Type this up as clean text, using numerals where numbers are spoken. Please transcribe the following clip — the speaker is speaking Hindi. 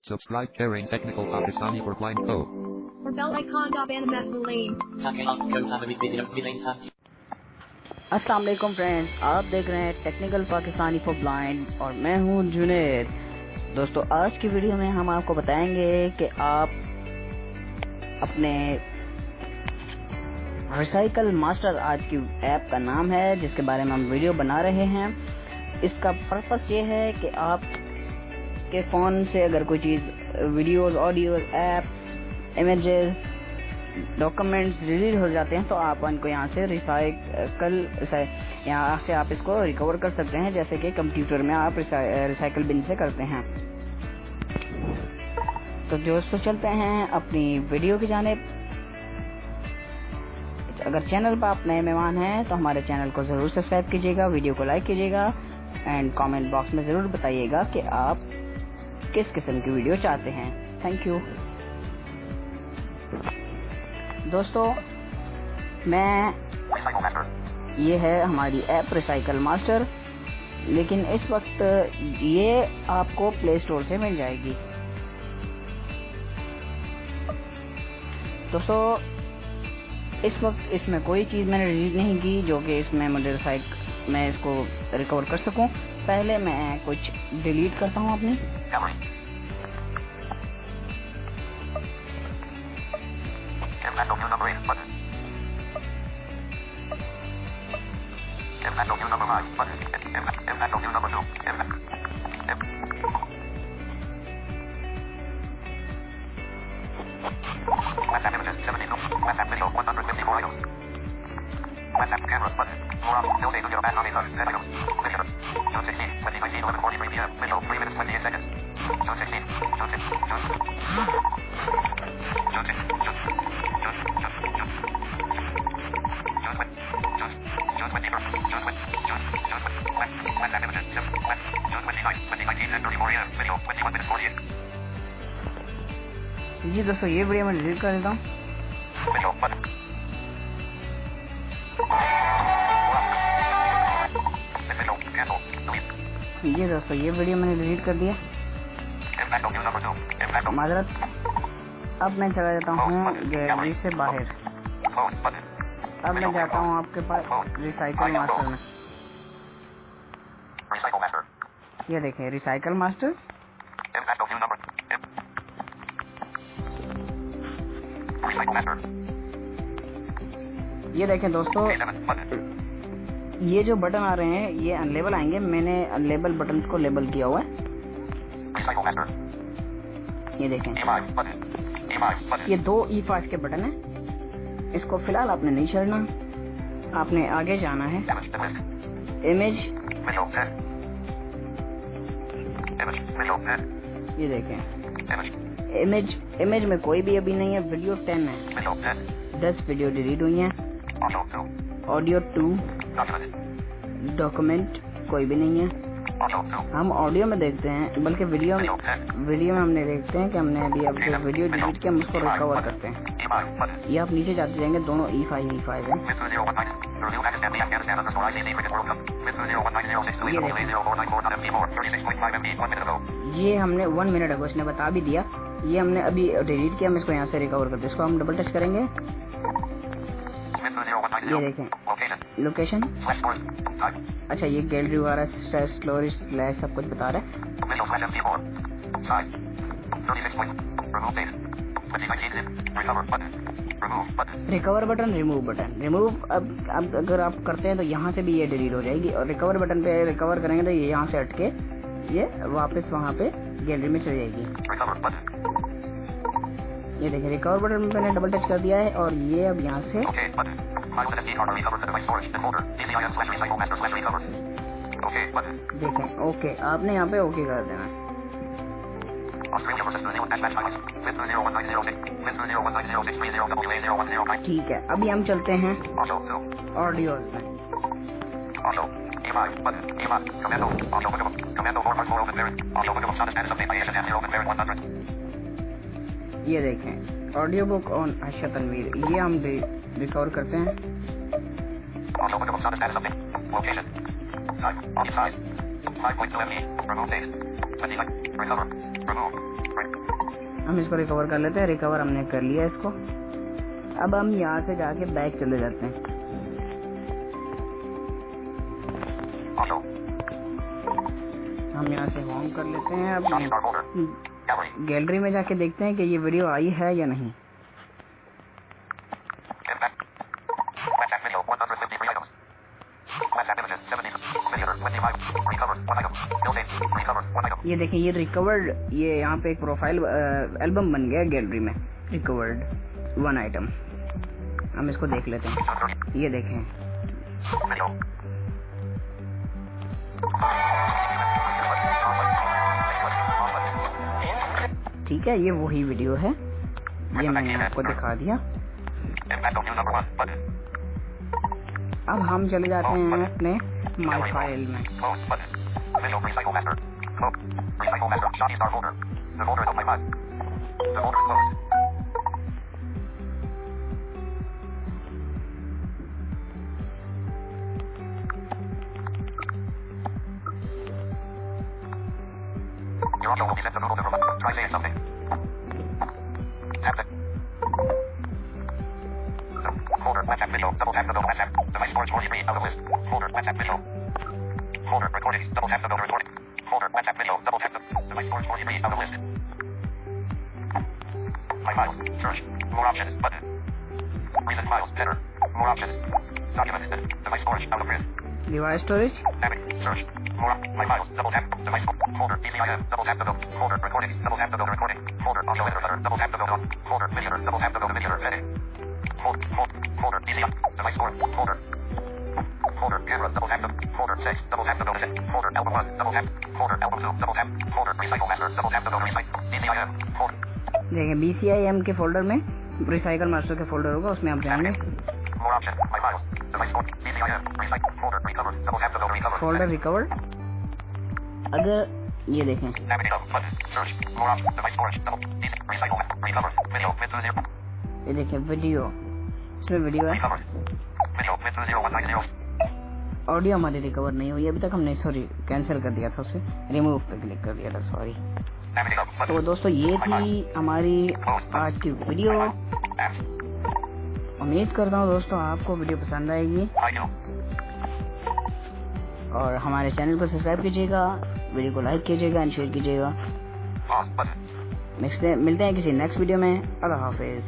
Subscribe Caring Technical Pakistani for Blind Co. और बेल आइकॉन दबाना मत भूलें। अस्सलाम वालेकुम फ्रेंड्स, आप देख रहे हैं टेक्निकल पाकिस्तानी फॉर ब्लाइंड और मैं हूं जुनैद। दोस्तों, आज की वीडियो में हम आपको बताएंगे कि आप अपने रिसाइकल मास्टर, आज की ऐप का नाम है जिसके बारे में हम वीडियो बना रहे हैं। इसका पर्पस ये है कि आप के फ़ोन से अगर कोई चीज़, videos, audios, apps, images, documents delete हो जाते हैं तो आप उनको यहाँ से यहाँ से आप इसको रिकवर कर सकते हैं, जैसे कि कंप्यूटर में आप रिसाइकल बिन से करते हैं। तो दोस्तों, चलते हैं अपनी वीडियो की जानिब। अगर चैनल पर आप नए मेहमान हैं तो हमारे चैनल को ज़रूर सब्सक्राइब कीजिएगा, वीडियो को लाइक कीजिएगा एंड कमेंट बॉक्स में ज़रूर बताइएगा कि आप किस किस्म की वीडियो चाहते हैं। Thank you. दोस्तों, ये है हमारी ऐप रिसाइकल मास्टर, लेकिन इस वक्त ये आपको प्ले स्टोर से मिल जाएगी। दोस्तों, इस वक्त इसमें कोई चीज़ मैंने डिलीट नहीं की जो कि इसमें मुझे मैं इसको रिकवर कर सकूं। पहले मैं कुछ डिलीट करता हूं अपनी। जी दोस्तों, ये वीडियो मैं डिलीट कर देता हूँ। जी दोस्तों, ये वीडियो मैंने डिलीट कर दिया, माजरत। अब मैं चला जाता हूँ गैलरी से बाहर। अब मैं जाता हूँ आपके पास रिसाइकल मास्टर में। ये देखें, रिसाइकल मास्टर। ये देखें दोस्तों, ये जो बटन आ रहे हैं ये अनलेबल आएंगे। मैंने अनलेबल बटन्स को लेबल किया हुआ है। ये देखें, ये 2 E5 के बटन हैं। इसको फिलहाल आपने नहीं छेड़ना, आपने आगे जाना है। इमेज, ये देखें, इमेज में कोई भी अभी नहीं है। वीडियो 10 है, 10 वीडियो डिलीट हुई हैं। ऑडियो 2, डॉक्यूमेंट कोई भी नहीं है। हम ऑडियो में देखते हैं, बल्कि वीडियो में हमने देखते हैं कि हमने अभी अब जो वीडियो डिलीट किया हम उसको रिकवर करते हैं। ये आप नीचे जाते जाएंगे, दोनों E5 हैं। ये हमने 1 मिनट अगो इसने बता भी दिया। ये हमने अभी डिलीट किया, हम इसको यहाँ से रिकवर करते हैं। इसको हम डबल टच करेंगे। ये देखें, लोकेशन। अच्छा, ये गैलरी वगैरह, स्टोरेज, सब कुछ बता रहा है। Recover button, remove button. Remove अब अगर आप करते हैं तो यहाँ से भी ये डिलीट हो जाएगी, और रिकवर बटन पे रिकवर करेंगे तो ये यहाँ से हटके ये वापस वहाँ पे गैलरी में चली जाएगी। ये देखिए, रिकवर बटन में मैंने डबल टच कर दिया है और ये अब यहाँ से देखें, ओके, आपने यहाँ पे ओके कर देना। ठीक है, अभी हम चलते हैं ऑडियोज में। ये देखें, audio book on Ayesha Tanveer, ये हम रिकॉर्ड करते हैं। हम इसको रिकवर कर लेते हैं। रिकवर हमने कर लिया इसको। अब हम यहाँ से जाके बैक चले जाते हैं। हम यहाँ से होम कर लेते हैं। अब गैलरी में जाके देखते हैं कि ये वीडियो आई है या नहीं। ये देखें, ये रिकवर्ड, ये यहाँ पे एक प्रोफाइल एल्बम बन गया गैलरी में, रिकवर्ड 1 आइटम। हम इसको देख लेते हैं। ये देखें, ठीक है, ये वही वीडियो है, ये मैंने आपको दिखा दिया। अब हम चले जाते हैं अपने माई फाइल में। Your audio will be sent to Google Drive. Try saying something. Tap it. Folder, WhatsApp video. Double tap to go to WhatsApp. Device storage 43 out of list. Folder, WhatsApp video. Folder, recordings. Double tap to go to recording. Folder, WhatsApp video. Double tap to device storage 43 out of list. My files. Search. More options. Button. Recent files. Header. More options. Document. Device storage out of list. Device storage. Search. More. My files. Double tap. Device. Folder. DVIM. Double tap to go. Folder. Recordings. Double tap to go to recording. Folder. Audio editor. Double tap to go to folder. Video. Double tap to go to video. Heading. Folder. DVIM. Device storage. Folder. Folder. Camera. Double tap to folder. 6. Double tap to go to set. Folder. Album 1. Double tap. Folder. Album 2. Double tap. Folder. Recycle master. Double tap to go to recycle. DVIM. Folder. देखिए, BCIM के फोल्डर में रिसाइकल मास्टर के फोल्डर होगा, उसमें आप जाएंगे। More option. My files. Device storage. DVIM. Recycle. Folder. Recover. Double tap to go to recover. Folder recovered. अगर ये देखें, ये देखें वीडियो, इसमें वीडियो है। ऑडियो हमारी रिकवर नहीं हुई अभी तक, हमने सॉरी कैंसिल कर दिया था, उसे रिमूव पे क्लिक कर दिया था, सॉरी। तो दोस्तों, ये थी हमारी आज की वीडियो। उम्मीद करता हूँ दोस्तों आपको वीडियो पसंद आएगी, और हमारे चैनल को सब्सक्राइब कीजिएगा, वीडियो को लाइक कीजिएगा एंड शेयर कीजिएगा। मिलते हैं किसी नेक्स्ट वीडियो में। अल्लाह हाफिज।